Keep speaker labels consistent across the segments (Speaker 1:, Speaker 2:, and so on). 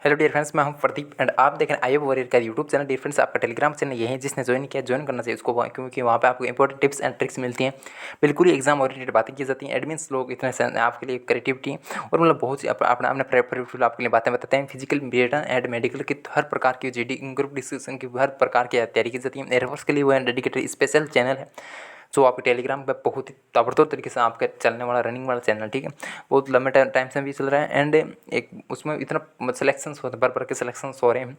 Speaker 1: Hello dear friends, मैं हूं Pradeep and आप देख रहे हैं आईएफ वॉरियर का यूट्यूब चैनल। डियर फ्रेंड्स, आपका टेलीग्राम चैनल ये है, जिसने ज्वाइन किया ज्वाइन करना चाहिए उसको, क्योंकि वहाँ पे आपको इंपॉर्टेंट टिप्स एंड ट्रिक्स मिलती हैं। बिल्कुल ही एग्जाम ओरिएंटेड बातें की जाती हैं। एडमिन्स लोग इतने आपके लिए क्रिएटिविटी और मतलब बहुत सी अपना अपने प्रेफरेबल आपके लिए बातें बताते हैं। फिजिकल मेडिकल एंड मेडिकल की हर प्रकार की जीडी ग्रुप डिस्कशन की हर प्रकार की तैयारी की जाती है। एयरफोर्स के लिए वो डेडिकेटेड स्पेशल चैनल है जो आपके टेलीग्राम पे बहुत ही ताबड़तोड़ तरीके से आपका चलने वाला रनिंग वाला चैनल, ठीक है। बहुत लंबे टाइम से भी चल रहा है एंड एक उसमें इतना सिलेक्शंस होते हैं, भर के सिलेक्शंस हो रहे हैं,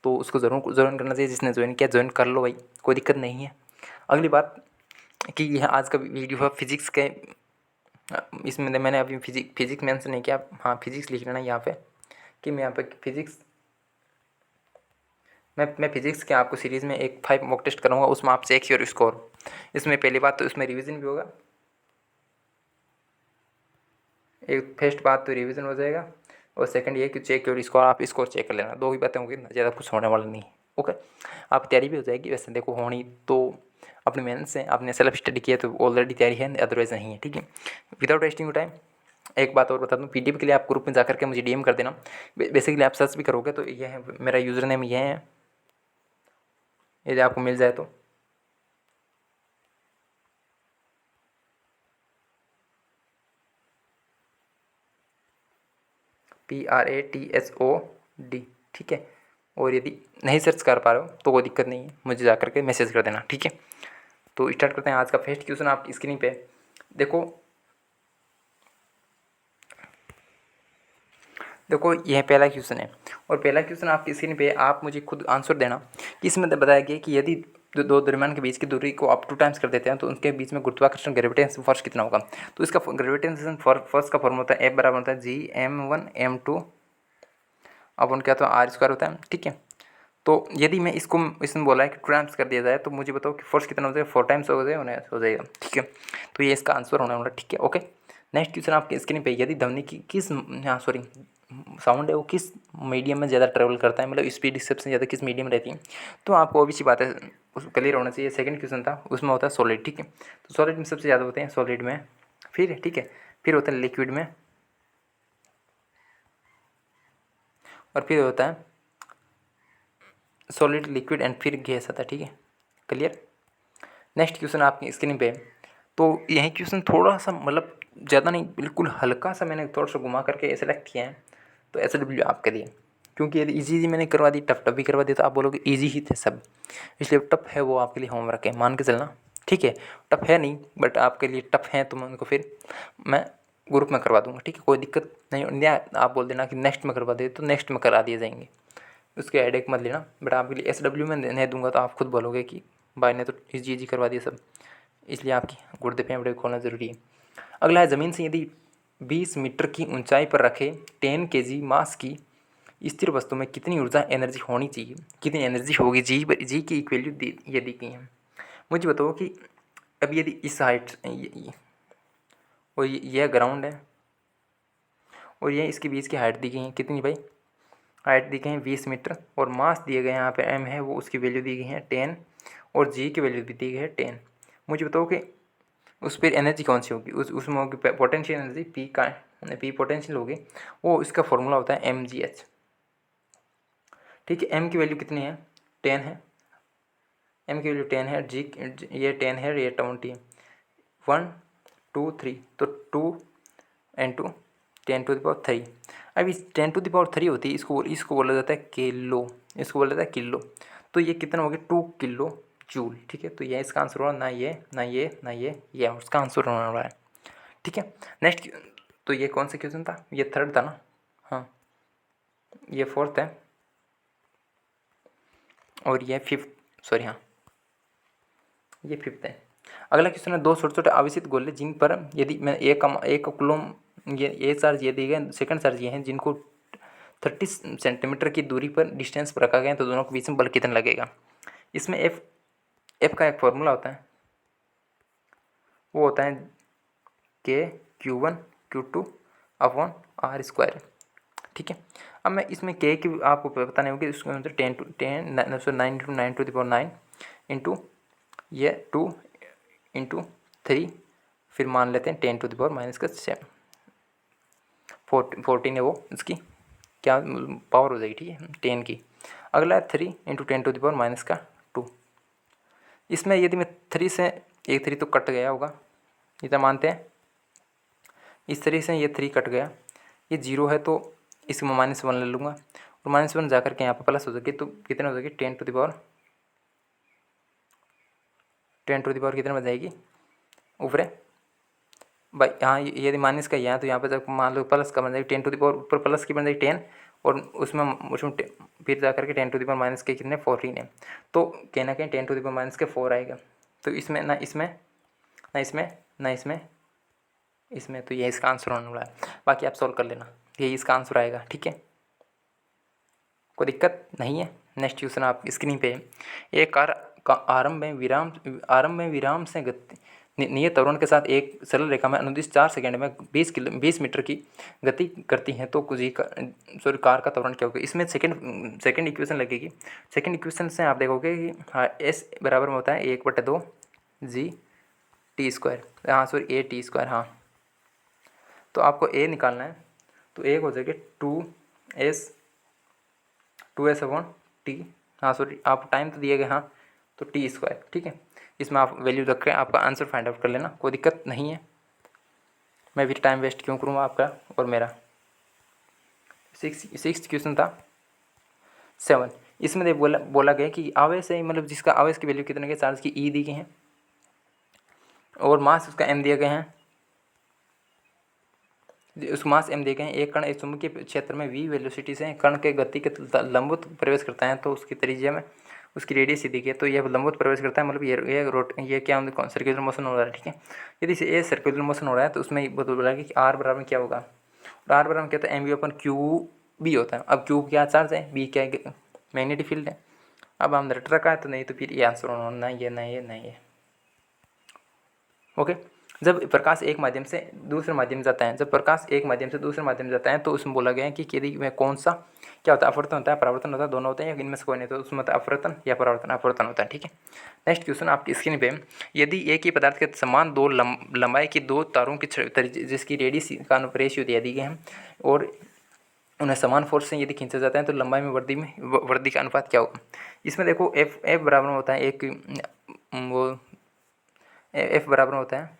Speaker 1: तो उसको ज़रूर ज्वाइन करना चाहिए। जिसने ज्वाइन किया ज्वाइन कर लो भाई, कोई दिक्कत नहीं है। अगली बात कि यह आज का वीडियो है फिजिक्स के। इसमें मैंने अभी फिजिक्स मेंशन नहीं किया, हाँ फिजिक्स लिख लेना यहाँ पे कि मैं यहाँ पे फिजिक्स मैं फिजिक्स के आपको सीरीज़ में एक 5 मॉक टेस्ट करूँगा, उसमें आप चेक योर स्कोर। इसमें पहली बात तो इसमें रिवीजन भी होगा, एक फर्स्ट बात तो रिवीजन हो जाएगा और सेकंड ये कि चेक योर स्कोर, आप स्कोर चेक कर लेना। दो ही बातें होंगी, ज़्यादा कुछ होने वाला नहीं। ओके, आप तैयारी भी हो जाएगी। वैसे देखो होनी तो अपने मेहनत से, आपने सेल्फ स्टडी किया तो ऑलरेडी तैयारी है, अदरवाइज नहीं है, ठीक है। विदाउट वेस्टिंग टाइम एक बात और बता दूं, पीडीएफ के लिए आप ग्रुप में जाकर के मुझे डीएम कर देना। बेसिकली आप सर्च भी करोगे तो ये है मेरा यूज़र नेम, ये है, यदि आपको मिल जाए तो। PRATHOD, ठीक है। और यदि नहीं सर्च कर पा रहे हो तो कोई दिक्कत नहीं है, मुझे जा करके मैसेज कर देना, ठीक है। तो स्टार्ट करते हैं आज का फर्स्ट क्वेश्चन। आप स्क्रीन पे देखो, यह पहला क्वेश्चन है और पहला क्वेश्चन आपकी स्क्रीन पे आप मुझे खुद आंसर देना कि इसमें बताया गया कि यदि दो द्रव्यमान के बीच की दूरी को आप 2 टाइम्स कर देते हैं तो उनके बीच में गुरुत्वाकर्षण ग्रेविटेशन फोर्स कितना होगा। तो इसका ग्रेविटेशन फोर्स का फॉर्मूला होता है F बराबर होता है Gm1m2 अपन क्या, तो आर स्क्वायर होता है, ठीक है। तो यदि मैं इसको, इसमें बोला है कि 2 टाइम्स कर दिया जाए तो मुझे बताओ कि फोर्स कितना हो जाएगा। 4 टाइम्स हो जाएगा, ठीक है। तो ये इसका आंसर होने वाला, ठीक है। ओके, नेक्स्ट क्वेश्चन आपके स्क्रीन पे, यदि ध्वनि की किस, हाँ सॉरी, साउंड है वो किस मीडियम में ज़्यादा ट्रेवल करता है, मतलब स्पीड सबसे ज़्यादा किस मीडियम में रहती है। तो आपको भी सी बात है क्लियर होना चाहिए। सेकंड क्वेश्चन था उसमें होता है सॉलिड, ठीक है। तो सॉलिड में सबसे ज़्यादा होते हैं सॉलिड में, फिर ठीक है, फिर होता है लिक्विड में, और फिर होता है सॉलिड, लिक्विड एंड फिर गैस आता है, ठीक है। क्लियर। नेक्स्ट क्वेश्चन आपकी स्क्रीन पे, तो यही क्वेश्चन थोड़ा सा मतलब ज़्यादा नहीं, बिल्कुल हल्का सा मैंने थोड़ा सा घुमा करके सेलेक्ट किया है। तो SW आपके लिए, क्योंकि यदि इजी मैंने करवा दी, टफ भी करवा दिया तो आप बोलोगे इजी ही थे सब, इसलिए टफ है वो आपके लिए होमवर्क है, मान के चलना, ठीक है। टफ है नहीं बट आपके लिए टफ है, तो मैं उनको फिर मैं ग्रुप में करवा दूंगा, ठीक है। कोई दिक्कत नहीं, या आप बोल देना कि नेक्स्ट में करवा दे तो नेक्स्ट में करा दिए जाएंगे, उसके हेडेक मत लेना। बट आपके लिए SW में नहीं दूंगा तो आप खुद बोलोगे कि भाई ने तो इजी करवा दिया सब, इसलिए आपकी गुर्दे फेफड़े खोलना ज़रूरी है। अगला है, ज़मीन से यदि 20 मीटर की ऊंचाई पर रखे 10 kg मास की स्थिर वस्तु में कितनी ऊर्जा एनर्जी होनी चाहिए, कितनी एनर्जी होगी। जी की इक्वैल्यू ये दी गई है। मुझे बताओ कि अब यदि इस हाइट और यह ग्राउंड है और ये इसके बीच की हाइट दी गई है कितनी भाई, हाइट दी गई है 20 मीटर और मास दिए गए हैं यहाँ पे m है, वो उसकी वैल्यू दी गई है 10 और g की वैल्यू भी दी गई है 10। मुझे बताओ कि उस पर एनर्जी कौन सी होगी, उसमें होगी पोटेंशियल एनर्जी, पी पोटेंशियल होगी, वो इसका फॉर्मूला होता है mgh, ठीक है। m की वैल्यू कितनी है, 10 है, m की वैल्यू 10 है, g ये 10 है, ये 20 है, 1 2 3, तो 2 एंड 2 10⁻3। अब इस 10⁻3 होती है, इसको बोला जाता है किलो, इसको बोला जाता है किलो। तो ये कितना हो गया, 2 किलो जूल, ठीक है। तो ये इसका आंसर होगा, ना ये ना ये ना ये उसका आंसर होने वाला है, ठीक है। नेक्स्ट, तो ये कौन सा क्वेश्चन था, ये थर्ड था ना, हाँ ये फोर्थ है और ये फिफ्थ, सॉरी हाँ ये फिफ्थ है। अगला क्वेश्चन है, दो छोटे छोटे आवेशित गोले जिन पर यदि मैं एक कुलम ये चार्ज ये दिए गए, सेकंड चार्ज ये हैं, जिनको 30 सेंटीमीटर की दूरी पर डिस्टेंस पर रखा गया, तो दोनों के बीच में बल कितना लगेगा। इसमें एफ का एक फॉर्मूला होता है, वो होता है K Q1Q2/R², ठीक है। अब मैं इसमें K की आपको पता नहीं होगी, इसको मतलब 9 इंटू ये 2 इंटू 3, फिर मान लेते हैं 10⁻⁻⁷, 14 है वो इसकी क्या पावर हो जाएगी, ठीक है, 10 की। अगला है 3 इंटू 10⁻⁻²। इसमें यदि मैं 3 से, एक 3 तो कट गया होगा, इतना मानते हैं। इस तरीके से ये 3 कट गया, ये 0 है तो इसमें -1 ले लूँगा, और -1 जा करके यहाँ पर प्लस हो जाएगी, तो कितने हो जाएगी 10⁻10⁻, कितने में जाएगी ऊपर भाई, यहाँ यदि माइनस का यहाँ, तो यहाँ पर जब मान लो प्लस का बन जाएगी 10⁻, ऊपर प्लस की बन जाएगी 10, और उसमें उसमें फिर जा करके 10⁻⁻, कितने 14 है, तो कहीं ना कहीं 10⁻⁻4 आएगा। तो इसमें ना इसमें ना इसमें ना इसमें इसमें, तो ये इसका आंसर होने वाला है। बाकी आप सॉल्व कर लेना, यही इसका आंसर आएगा, ठीक है, कोई दिक्कत नहीं है। नेक्स्ट क्वेश्चन आप स्क्रीन पे, एक कार का आरंभ में विराम से गति नियत त्वरण के साथ एक सरल रेखा में अनुदिश 4 सेकंड में 20 मीटर की गति करती है, तो कुछ कार का त्वरण क्या होगा। इसमें सेकंड इक्वेशन लगेगी। सेकंड इक्वेशन से आप देखोगे कि हाँ, एस बराबर में होता है 1/2 जी टी स्क्वायर, हाँ सॉरी ए टी स्क्वायर, हाँ। तो आपको ए निकालना है, तो एक हो जाएगा 2s अपॉन टी, हाँ सॉरी आप टाइम तो दिए गए, हाँ, तो टी स्क्वायर, ठीक है। इसमें आप वैल्यू रख के आपका आंसर फाइंड आउट कर लेना, कोई दिक्कत नहीं है। मैं भी टाइम वेस्ट क्यों करूँगा आपका और मेरा। सिक्स क्वेश्चन था 7। इसमें बोला गया कि आवेश है, मतलब जिसका आवेश की वैल्यू कितने के, चार्ज की ई दी गई है, और मास उसका एम दिए गए हैं, उस मास एम दिए गए हैं। एक कण एक चुंबकीय क्षेत्र में v वेलोसिटी से कण के गति के लंबवत प्रवेश करता है, तो उसकी त्रिज्या में उसकी रेडियस दी गई है, तो यह लंबवत प्रवेश करता है, मतलब ये क्या सर्कुलर मोशन हो रहा है, ठीक है। यदि ये सर्कुलर मोशन हो रहा है, तो उसमें बोला कि r बराबर क्या होगा, और r बराबर क्या होता है mv/q भी होता है। अब q क्या चार्ज है, b क्या है मैग्नेटिक फील्ड है। अब हम रट रखा है, तो नहीं तो फिर ये आंसर होना, नहीं है। ओके। जब प्रकाश एक माध्यम से दूसरे माध्यम जाता है, तो उसमें बोला गया है कि यदि वह कौन सा क्या होता है, अपवर्तन होता है, परावर्तन होता है, दोनों होते हैं, या इनमें से कोई नहीं, तो उसमें अपवर्तन या परावर्तन, अपवर्तन होता है, ठीक है। नेक्स्ट क्वेश्चन आपकी स्क्रीन पे, यदि एक ही पदार्थ के समान दो लंबाई की दो तारों की जिसकी रेडियस का रेशियो दी गई है, और उन्हें समान फोर्स से यदि खींचा जाता है, तो लंबाई में वृद्धि का अनुपात क्या होगा। इसमें देखो एफ बराबर होता है एफ बराबर होता है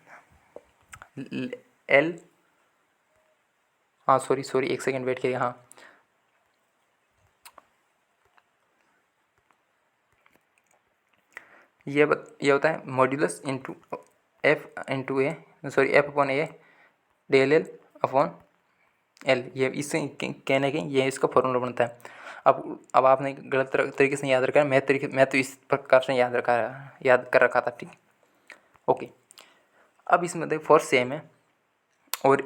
Speaker 1: एल, हाँ सॉरी एक सेकंड वेट करिए, हाँ ये होता है मॉड्यूलस इंटू एफ इंटू ए, सॉरी एफ अपॉन ए डेल एल अपॉन एल, ये इससे कहने के ये इसका फॉर्मूला बनता है। अब आपने गलत तरीके से याद रखा है, मैं तो इस प्रकार से याद कर रखा था, ठीक। ओके। अब इसमें देखो फोर्स सेम है, और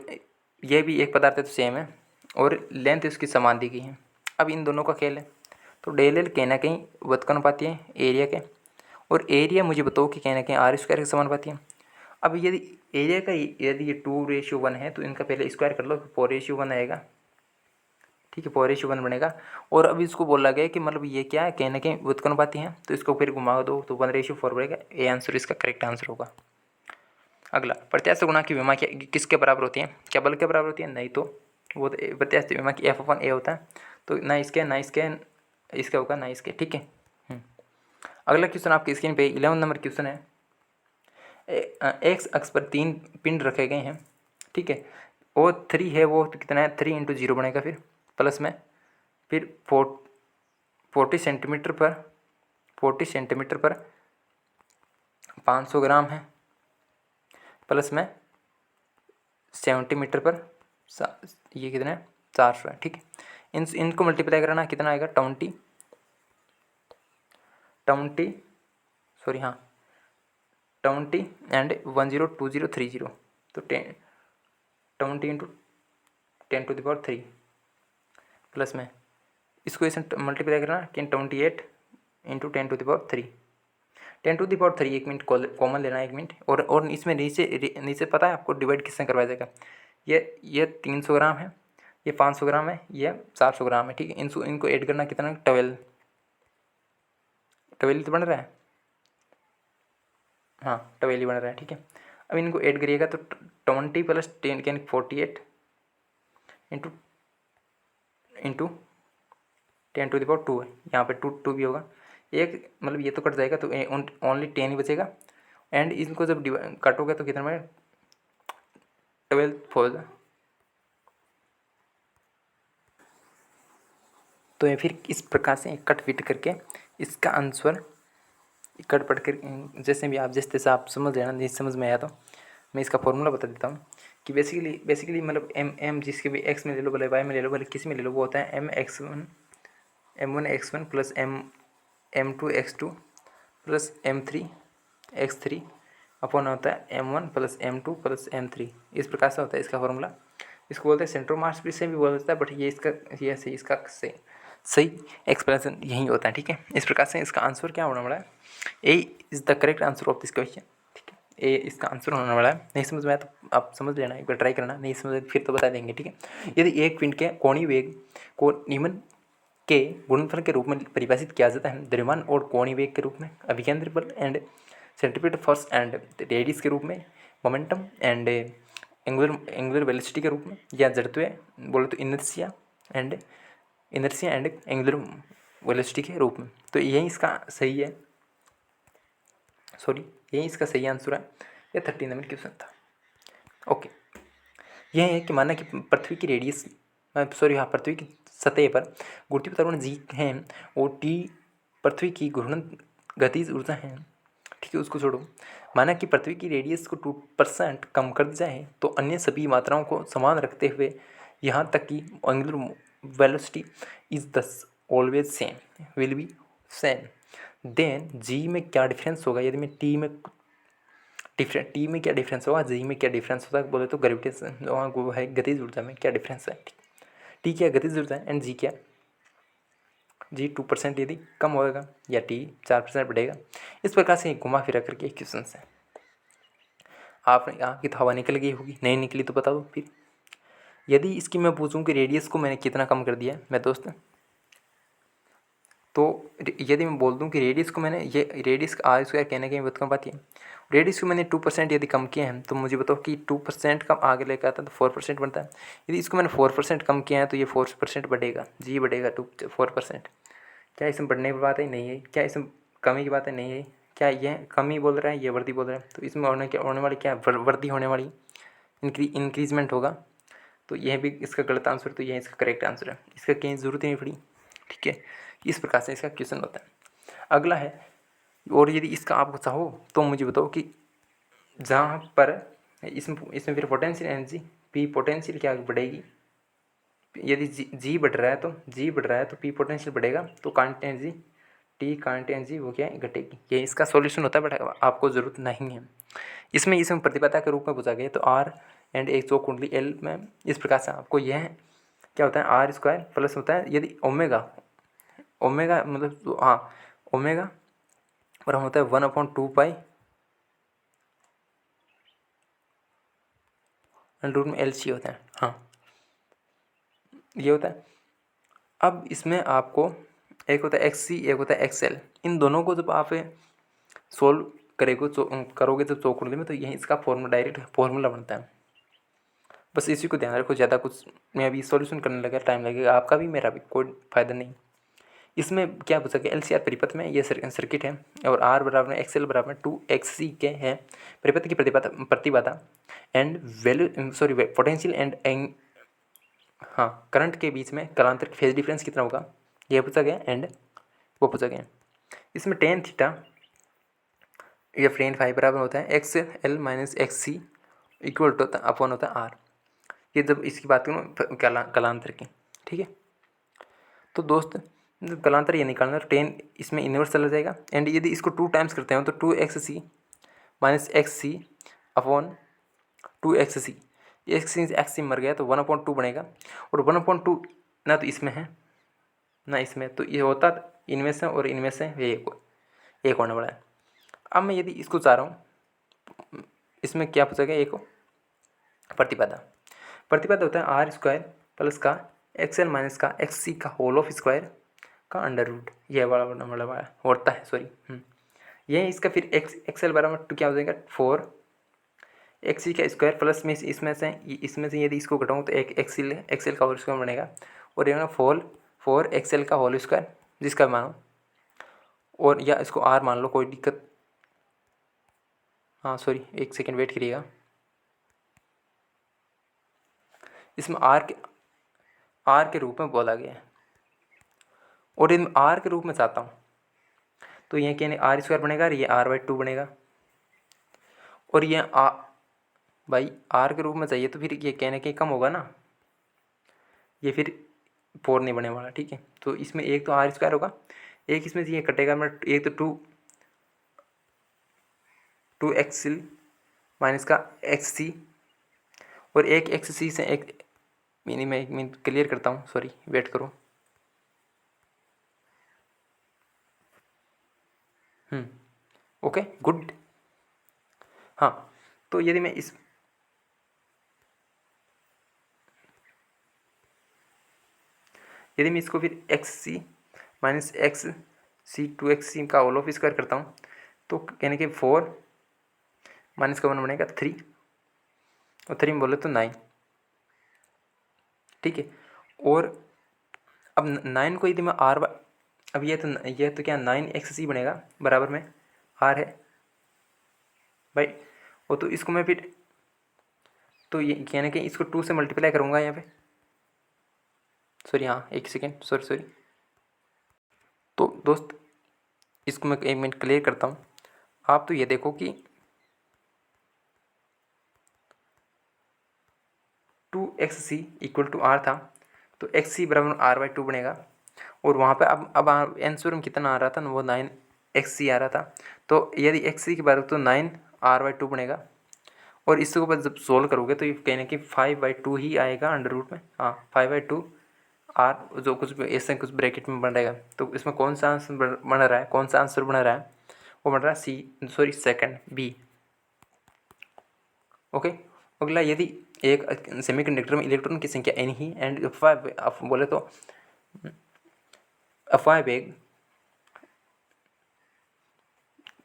Speaker 1: ये भी एक पदार्थ है तो सेम है, और लेंथ इसकी समान दी गई है। अब इन दोनों का खेल है, तो डेल एल कहीं ना कहीं व्युत्क्रमानुपाती है एरिया के, और एरिया मुझे बताओ कि कहीं ना कहीं r स्क्वायर के समानुपाती है। अब यदि एरिया का यदि ये 2:1 है, तो इनका पहले स्क्वायर कर लो, 4:1 आएगा, ठीक है, 4:1 बनेगा। और अब इसको बोला गया कि मतलब ये क्या है, कहीं ना कहीं व्युत्क्रमानुपाती है, तो इसको फिर घुमा दो तो 1:4 बनेगा। ये आंसर इसका करेक्ट आंसर होगा। अगला, प्रत्यास्थ गुणा की विमा किसके बराबर होती है, क्या बल के बराबर होती है, नहीं तो वो तो प्रत्यास्थ विमा की F/A होता है, तो ना इसके होगा ना इसके, ठीक है। अगला क्वेश्चन आपकी स्क्रीन पे 11 नंबर क्वेश्चन है। एक्स अक्ष पर 3 पिंड रखे गए हैं, ठीक है, और 3 है, वो तो कितना है 3 × 0 बनेगा, फिर प्लस में फिर 40 सेंटीमीटर पर 500 ग्राम है, प्लस में 70 मीटर पर ये कितना है 400 है, ठीक है। इनको मल्टीप्लाई कराना कितना आएगा 20 सॉरी हाँ 20 एंड 102030, तो 20 × 10⁻³ प्लस में इसको इसे मल्टीप्लाई करना कि 28 × 10⁻³ 10⁻³ 1 मिनट कॉमन लेना, 1 मिनट, और इसमें नीचे पता है आपको डिवाइड किससे करवाया जाएगा। ये 300 ग्राम है, ये 500 ग्राम है, ये 400 ग्राम है, ठीक है। इनको ऐड करना कितना 12 तो बन रहा है, हाँ 12 ही बन रहा है, ठीक है। अब इनको ऐड करिएगा तो 20 + 10 48 इंटू 10⁻² है, यहाँ पे 2 भी होगा, एक मतलब ये तो कट जाएगा तो ओनली 10 ही बचेगा। एंड इनको जब काटोगे तो कितना में 12 होगा। तो ये फिर इस प्रकार से कट फिट करके इसका आंसर कट पट कर जैसे भी आप जिस तरह से आप समझ लेना, नहीं समझ में आया तो मैं इसका फॉर्मूला बता देता हूँ कि बेसिकली मतलब एम जिसके भी एक्स में ले लो भले वाई में ले लो भले किसी में ले लो, वो होता है m1 x1 plus m2 x2 plus m3 x3 upon होता है m1 plus m2 plus m3। इस प्रकार से होता है इसका फॉर्मूला। इसको बोलते हैं सेंटर मास भी से भी बोला जाता है, बट ये इसका सही एक्सप्रेशन यही होता है। ठीक है, इस प्रकार से इसका आंसर क्या होने वाला है, A is the correct answer of this question. ठीक है, ए इसका आंसर होने वाला है। नहीं समझ में आया तो आप समझ लेना, एक बार ट्राई करना, नहीं समझ फिर तो बता देंगे। ठीक है, यदि एक पिंड के कोणीय वेग को निम्न के गुणनफल के रूप में परिभाषित किया जाता है, द्रव्यमान और कोणीय वेग के रूप में, अभिकेंद्र बल and centripetal force and radius के रूप में, मोमेंटम एंड एंगुलर वेलोसिटी के रूप में, या जड़त्व बोले तो इनर्शिया एंड एंगुलर वेलोसिटी के रूप में। तो यही इसका सही है, यही इसका सही आंसर है। ये 13 नंबर क्वेश्चन था। ओके, यह है कि माना कि पृथ्वी की रेडियस पृथ्वी की सतह पर गुरुत्वीय त्वरण जी है और टी पृथ्वी की घूर्णन गतिज ऊर्जा है। ठीक है, उसको छोड़ो। माना कि पृथ्वी की रेडियस को 2% कम कर दिया जाए तो अन्य सभी मात्राओं को समान रखते हुए यहाँ तक कि angular velocity is thus always same will be same, then G में क्या डिफरेंस होगा, यदि मैं टी में क्या डिफरेंस होगा, जी में क्या डिफरेंस होता है बोले तो ग्रेविटेशन वो है गतिज ऊर्जा में क्या डिफरेंस है। टी क्या गतिज ऊर्जा है एंड जी क्या, जी 2% यदि कम होगा या टी 4% बढ़ेगा। इस प्रकार से घुमा फिरा करके क्वेश्चन है। आपकी तो हवा निकल गई होगी, नहीं निकली तो बता दो फिर। यदि इसकी मैं पूछूं कि रेडियस को मैंने कितना कम कर दिया मैं दोस्त, तो यदि मैं बोल दूं कि रेडियस को मैंने ये रेडियस आर स्क्वायर कहने की बहुत कम बात है, रेडियस को मैंने 2% यदि कम किया है तो मुझे बताओ कि 2% कम आगे लेकर आता है तो 4% बनता है। यदि इसको मैंने 4% कम किया है तो ये 4% बढ़ेगा, जी बढ़ेगा 4%। क्या इसमें बढ़ने की बात है? नहीं है। क्या इसमें कमी की बात है? नहीं है। क्या ये कमी बोल रहा है, ये वृद्धि बोल रहा है? तो इसमें होने वाली क्या वृद्धि होने वाली, इंक्रीजमेंट होगा। तो यह भी इसका गलत आंसर, तो यह इसका करेक्ट आंसर है, इसका कहीं ज़रूरत ही नहीं पड़ी। ठीक है, इस प्रकार से इसका क्वेश्चन होता है। अगला है, और यदि इसका आप चाहो तो मुझे बताओ कि जहाँ पर इसमें फिर पोटेंशियल एनर्जी पी पोटेंशियल क्या बढ़ेगी, यदि जी बढ़ रहा है तो पी पोटेंशियल बढ़ेगा, तो constant energy T constant energy वो क्या है घटेगी। ये इसका सॉल्यूशन होता है, बट आपको ज़रूरत नहीं है। इसमें प्रतिबाधा के रूप में पूछा गया तो आर एंड एक चौक कुंडली एल में इस प्रकार से आपको यह क्या होता है आर स्क्वायर प्लस होता है यदि ओमेगा मतलब हाँ ओमेगा और हम होता है 1/2 रूट में एल सी होता है। हाँ, ये होता है। अब इसमें आपको एक होता है एक्स सी, एक होता है एक्सएल। इन दोनों को जब आप सोल्व करोगे जब चौकुंडली में, तो यही इसका डायरेक्ट फॉर्मूला बनता है। बस इसी को ध्यान रखो, ज़्यादा कुछ मैं अभी सॉल्यूशन करने लगा टाइम लगेगा, आपका भी मेरा भी कोई फ़ायदा नहीं। इसमें क्या पूछा गया, LCR परिपथ में ये सर्किट है और R बराबर XL बराबर 2XC के है। परिपथ की प्रतिबाधा एंड पोटेंशियल एंड करंट के बीच में कालांतर फेज डिफरेंस कितना होगा यह पूछा गया, एंड वो पूछा गया। इसमें टेन थीटा या टेन फाइव बराबर होता है XL minus XC equal two upon होता है R। ये जब इसकी बात करूँ कालांतर की, ठीक है। तो दोस्त कालांतर ये निकालना, टेन इसमें इनवर्स चला जाएगा, एंड यदि इसको 2 टाइम्स करते हैं तो 2XC minus XC upon 2XC, XC मर गया तो 1/2 बनेगा, और 1/2 ना तो इसमें है ना इसमें, तो ये होता इनमें से और इनमें से एक होने वाला है। अब मैं यदि इसको चाह रहा हूँ, इसमें क्या पूछा गया, एक प्रतिबाधा होता है आर स्क्वायर प्लस का XL माइनस का XC का होल ऑफ स्क्वायर का अंडर रूट, यह बड़ा होता है सॉरी। यह इसका फिर XL बराबर क्या हो जाएगा 4 XC का स्क्वायर प्लस में इसमें से यदि इसको घटाऊँ तो एक XL का होल स्क्वायर बनेगा, और ये फोर एक्सएल का होल स्क्वायर जिसका मानो, और या इसको आर मान लो, कोई दिक्कत, हाँ सॉरी एक सेकेंड वेट करिएगा। इसमें आर के रूप में बोला गया है और इन आर के रूप में चाहता हूँ तो ये कहने आर स्क्वायर बनेगा और ये r/2 बनेगा। और ये भाई आर के रूप में चाहिए तो फिर ये कहने के कम होगा ना, ये फिर 4 नहीं बने वाला, ठीक है। तो इसमें एक तो आर स्क्वायर होगा, एक इसमें ये कटेगा, मैं एक तो 2 एक्सएल माइनस का XC, और एक XC से एक मिनी, मैं एक मिनट क्लियर करता हूँ, सॉरी वेट करो। Okay good. हाँ तो यदि मैं इसको फिर XC माइनस XC 2XC का होल ऑफ स्क्वायर करता हूँ तो कहने के 4 माइनस का 1 बनेगा 3, और 3 में बोले तो 9, ठीक है। और अब 9 को यदि मैं अब ये तो क्या 9XC बनेगा, बराबर में R है भाई। वो तो इसको मैं फिर तो ये कहने के इसको 2 से मल्टीप्लाई करूँगा यहाँ पे, सॉरी हाँ एक सेकेंड, सॉरी। तो दोस्त इसको मैं 1 मिनट क्लियर करता हूँ। आप तो ये देखो कि 2XC इक्वल टू R था, तो XC बराबर R/2 बनेगा। और वहाँ पे अब आंसर में कितना आ रहा था ना, वो 9XC आ रहा था। तो यदि XC की बात तो 9R/2 बनेगा। और इसके ऊपर जब सोल्व करोगे तो ये कहने की 5/2 ही आएगा अंडर रूट में, हाँ 5/2 R जो कुछ ऐसे कुछ ब्रैकेट में बन रहेगा। तो इसमें कौन सा आंसर बन रहा है, कौन सा आंसर बन रहा है, वो बन रहा है सेकंड बी। ओके। अगला, यदि एक सेमीकंडक्टर में इलेक्ट्रॉन की संख्या n ही एंड बोले तो अफवाह वेग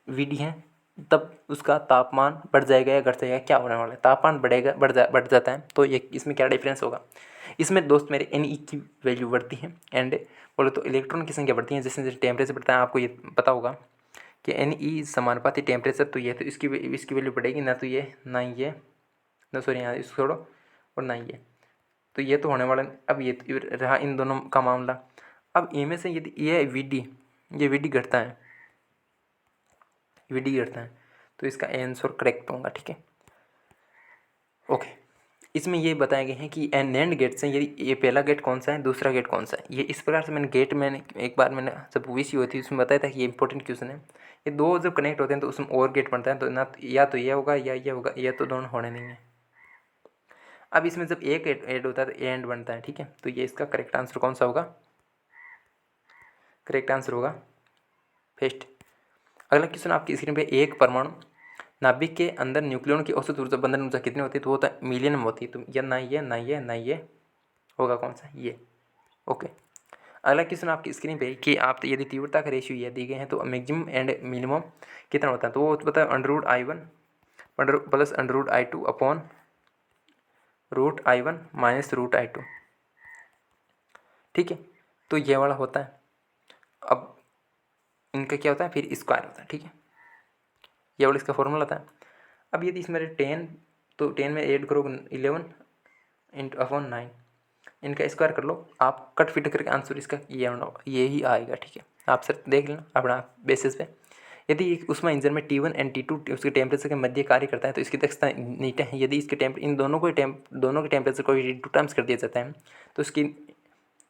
Speaker 1: VD है, तब उसका तापमान बढ़ जाएगा या घट जाएगा, क्या होने वाला है। तापमान बढ़ेगा, बढ़ जाता है, तो ये इसमें क्या डिफरेंस होगा। इसमें दोस्त मेरे NE की वैल्यू बढ़ती है एंड बोले तो इलेक्ट्रॉन की संख्या बढ़ती है। जैसे जैसे टेम्परेचर बढ़ता है, आपको ये पता होगा कि NE समानुपाती टेम्परेचर, तो ये तो इसकी वैल्यू बढ़ेगी ना, तो ये ना ये ना सॉरी यहाँ इसको छोड़ो और ना ये, तो ये तो होने वाला। अब ये तो रहा इन दोनों का मामला। अब इनमें से यदि ये VD घटता है, तो इसका आंसर करेक्ट होगा, ठीक है। ओके, इसमें ये बताया गया है कि नैंड गेट से यदि ये पहला गेट कौन सा है, दूसरा गेट कौन सा है, ये इस प्रकार से मैंने एक बार जब VC हुई थी उसमें बताया था कि ये इंपॉर्टेंट क्वेश्चन है। ये दो जब कनेक्ट होते हैं तो उसमें और गेट बनता है, तो ना या तो ये होगा या ये होगा, ये तो दोनों होने नहीं है। अब इसमें जब एक ऐड होता है तो एंड बनता है, ठीक है। तो ये इसका करेक्ट आंसर कौन सा होगा, करेक्ट आंसर होगा फर्स्ट। अगला क्वेश्चन आपकी स्क्रीन पे, एक परमाणु नाभिक के अंदर न्यूक्लियन की औसत ऊर्जा बंधन ऊर्जा कितनी होती है, तो वो होता है मिलियन में होती है। तो या ना ये होगा कौन सा, ये। ओके। अगला क्वेश्चन आपकी स्क्रीन पे कि आप यदि तीव्रता का रेशियो ये दी गए हैं तो मैक्सिमम एंड मिनिमम कितना होता है, तो वो पता है √I1 plus √I2 upon √I1 minus √I2, ठीक है। तो ये वाला होता है। अब इनका क्या होता है, फिर स्क्वायर होता है, ठीक है। ये वाला इसका फॉर्मूला था। अब यदि इसमें 10, तो 10 में ऐड करो 11 इंटू अपॉन 9, इनका स्क्वायर कर लो आप, कट फिट करके आंसर इसका ये ही आएगा, ठीक है। आप सर देख लेना अपना बेसिस पे। यदि उसमें इंजन में T1 एंड T2 उसके टेम्परेचर के मध्य कार्य करता है तो इसकी दक्षता नीचे है। यदि इसके इन दोनों के टेम्परेचर को 2 टाइम्स कर दिया जाता है तो इसकी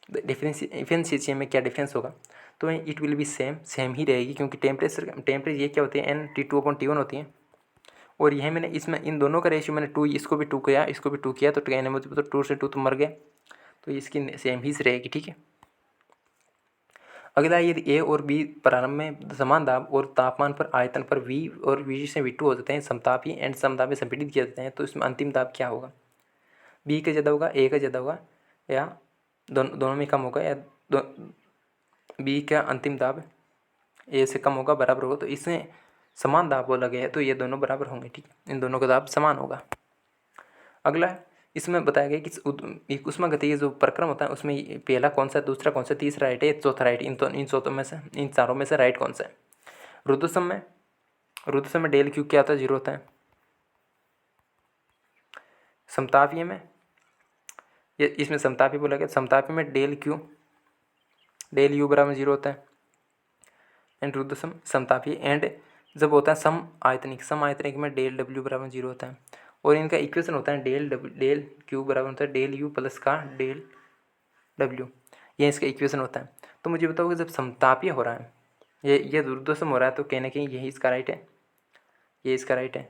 Speaker 1: डिफरेंशिएशन में क्या डिफरेंस होगा, तो इट विल बी सेम ही रहेगी, क्योंकि टेम्परेचर ये क्या होती है N/T2/T1 होती है। और यह मैंने इसमें इन दोनों का रेशियो मैंने 2, इसको भी 2 किया, इसको भी 2 किया, तो कहने में तो 2 से 2 तो मर गए, तो इसकी सेम ही रहेगी, ठीक है। अगला, यदि A और B प्रारंभ में समान दाब और तापमान पर आयतन पर V और V से V2 हो जाते हैं, समतापी एंड समताप में संपीड़ित किया जाते हैं, तो इसमें अंतिम दाब क्या होगा, B का ज़्यादा होगा, A का ज़्यादा होगा, या दोनों में कम होगा, या B का अंतिम दाब A से कम होगा, बराबर होगा। तो इसमें समान दाब बोला गया है, तो ये दोनों बराबर होंगे, ठीक है। इन दोनों का दाब समान होगा। अगला इसमें बताया गया कि एक उष्मागतिकी जो प्रक्रम होता है उसमें पहला कौन सा, दूसरा कौन सा, तीसरा राइट है, चौथा राइट, इन चौथों में से, इन चारों में से राइट कौन सा है। रुद्रसम में डेल क्यू क्या होता है, 0 होता है। समतापीय में ये इसमें समतापी बोला गया, समतापी में डेल यू बराबर 0 होता है। एंड रुद्रसम समतापी एंड जब होता है सम आयतनिक में डेल डब्ल्यू बराबर 0 होता है। और इनका इक्वेशन होता है डेल क्यू बराबर होता है डेल यू प्लस का डेल डब्ल्यू, ये इसका इक्वेशन होता है। तो मुझे बताओ कि जब समतापीय हो रहा है, ये रुद्रसम हो रहा है, तो कहने के यही इसका राइट है, ये इसका राइट है।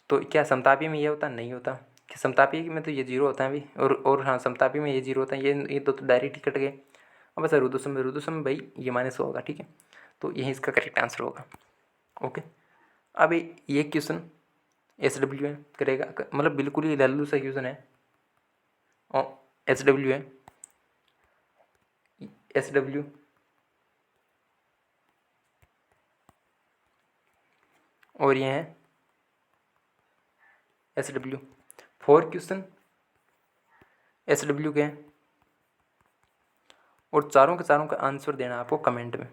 Speaker 1: तो क्या समतापी में ये होता नहीं होता, कि समतापी में तो ये 0 होता है अभी, और हाँ समतापी में ये 0 होता है, ये तो डायरेक्ट ही कट गए। अब बस रुद्रसम में भाई ये -100 होगा, ठीक है। तो यही इसका करेक्ट आंसर होगा। ओके, अब ये क्वेश्चन SW है करेगा, मतलब बिल्कुल ही लल्लू सा क्वेश्चन है। और SW है, SW और ये है SW। 4 क्वेश्चन SW के हैं और चारों के चारों का आंसर देना आपको कमेंट में।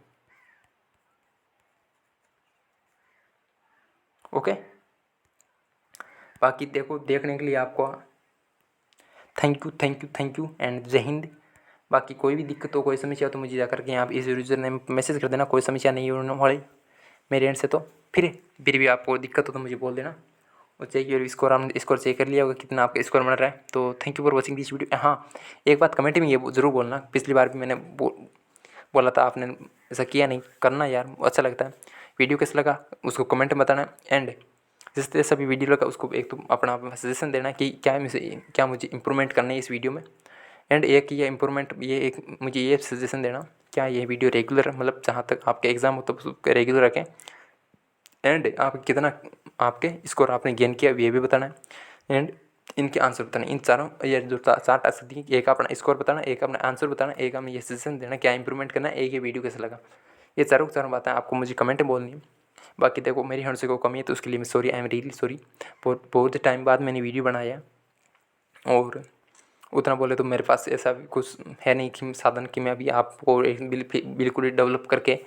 Speaker 1: ओके, बाकी देखने के लिए आपको थैंक यू एंड जय हिंद। बाकी कोई भी दिक्कत हो, कोई समस्या हो तो मुझे जाकर के यहाँ इस यूजर नेम मैसेज कर देना, कोई समस्या नहीं होने वाली मेरे एंड से। तो फिर भी आपको दिक्कत हो तो मुझे बोल देना। और चेक स्कोर, हमने स्कोर चेक कर लिया होगा कितना आपका स्कोर बन रहा है। तो thank you for watching this video. हाँ, एक बात कमेंट में ये ज़रूर बोलना, पिछली बार भी मैंने बोला था, आपने ऐसा किया नहीं, करना यार, अच्छा लगता है। वीडियो कैसा लगा उसको कमेंट में बताना। एंड जिस तरह से भी वीडियो लगा उसको एक तो अपना सजेशन देना कि क्या मुझे इम्प्रूवमेंट करना है इस वीडियो में। एंड एक ये इम्प्रूवमेंट, मुझे ये सजेशन देना क्या ये वीडियो रेगुलर, मतलब जहाँ तक आपके एग्ज़ाम हो तो उसको रेगुलर रखें। एंड आप कितना आपके स्कोर आपने गेन किया ये भी बताना है। एंड इनके आंसर बताना, इन चारों ये जो 4 टास्क दिए, एक अपना स्कोर बताना, एक अपना आंसर बताना, एक हमें ये सजेशन देना क्या इंप्रूवमेंट करना है, एक ये वीडियो कैसा लगा। ये चारों बातें आपको मुझे कमेंट में बोलनी है। बाकी देखो मेरी हंड से कोई कमी है तो उसके लिए मैं sorry, I am really sorry. बहुत टाइम बाद मैंने वीडियो बनाया और उतना बोले तो मेरे पास ऐसा भी कुछ है नहीं कि साधन कि मैं अभी आपको बिल्कुल डेवलप करके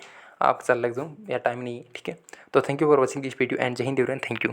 Speaker 1: आप चल लग जाऊँ, या टाइम नहीं है, ठीक है। तो thank you for watching this video and जय हिंद एवरीवन, थैंक यू।